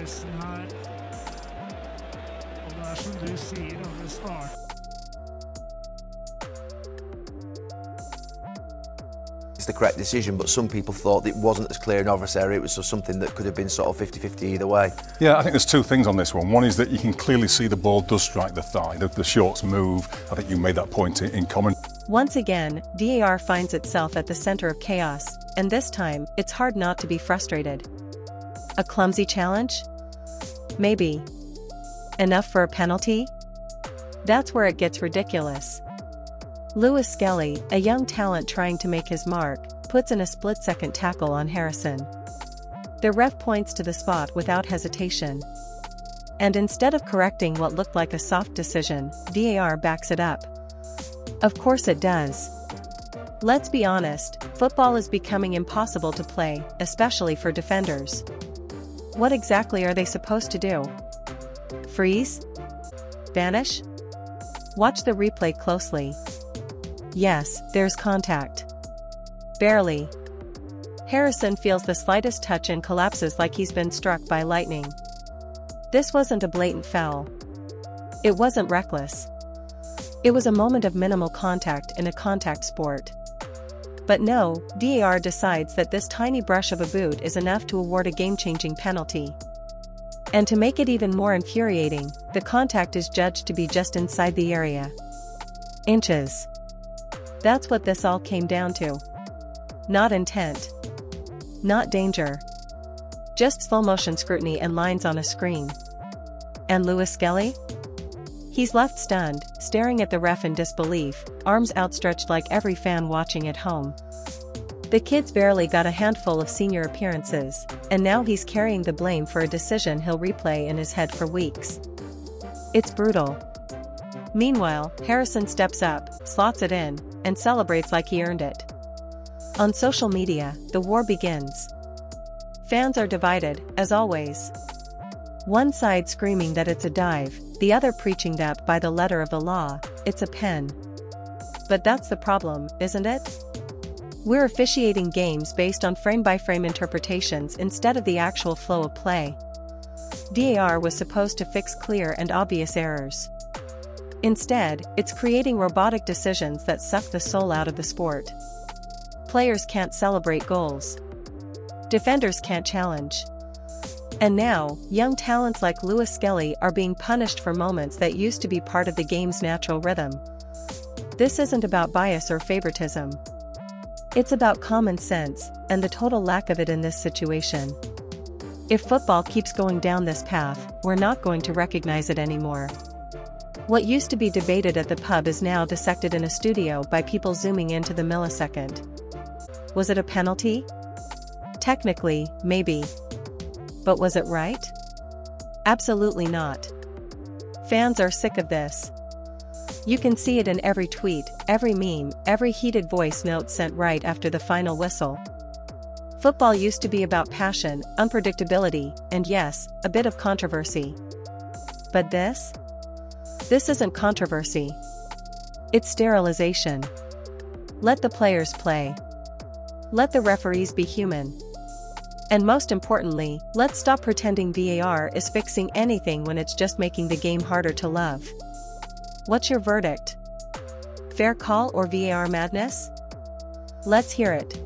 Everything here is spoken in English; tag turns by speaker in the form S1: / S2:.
S1: prosessen her. Og det er som du sier, og det starter.
S2: It's the correct decision, but some people thought it wasn't as clear an obvious area. It was something that could have been sort of 50-50 either way.
S3: Yeah, I think there's two things on this one. One is that you can clearly see the ball does strike the thigh, the shorts move. I think you made that point in comment.
S4: Once again, VAR finds itself at the center of chaos, and this time, it's hard not to be frustrated. A clumsy challenge? Maybe. Enough for a penalty? That's where it gets ridiculous. Lewis-Skelly, a young talent trying to make his mark, puts in a split-second tackle on Harrison. The ref points to the spot without hesitation. And instead of correcting what looked like a soft decision, VAR backs it up. Of course it does. Let's be honest, football is becoming impossible to play, especially for defenders. What exactly are they supposed to do? Freeze? Vanish? Watch the replay closely. Yes, there's contact. Barely. Harrison feels the slightest touch and collapses like he's been struck by lightning. This wasn't a blatant foul. It wasn't reckless. It was a moment of minimal contact in a contact sport. But no, VAR decides that this tiny brush of a boot is enough to award a game-changing penalty. And to make it even more infuriating, the contact is judged to be just inside the area. Inches. That's what this all came down to. Not intent. Not danger. Just slow-motion scrutiny and lines on a screen. And Lewis-Skelly? He's left stunned, staring at the ref in disbelief, arms outstretched like every fan watching at home. The kid's barely got a handful of senior appearances, and now he's carrying the blame for a decision he'll replay in his head for weeks. It's brutal. Meanwhile, Harrison steps up, slots it in, and celebrates like he earned it. On social media, the war begins. Fans are divided, as always. One side screaming that it's a dive, the other preaching that by the letter of the law, it's a pen. But that's the problem, isn't it? We're officiating games based on frame-by-frame interpretations instead of the actual flow of play. VAR was supposed to fix clear and obvious errors. Instead, it's creating robotic decisions that suck the soul out of the sport. Players can't celebrate goals. Defenders can't challenge. And now, young talents like Lewis-Skelly are being punished for moments that used to be part of the game's natural rhythm. This isn't about bias or favoritism. It's about common sense, and the total lack of it in this situation. If football keeps going down this path, we're not going to recognize it anymore. What used to be debated at the pub is now dissected in a studio by people zooming into the millisecond. Was it a penalty? Technically, maybe. But was it right? Absolutely not. Fans are sick of this. You can see it in every tweet, every meme, every heated voice note sent right after the final whistle. Football used to be about passion, unpredictability, and yes, a bit of controversy. But this? This isn't controversy. It's sterilization. Let the players play. Let the referees be human. And most importantly, let's stop pretending VAR is fixing anything when it's just making the game harder to love. What's your verdict? Fair call or VAR madness? Let's hear it.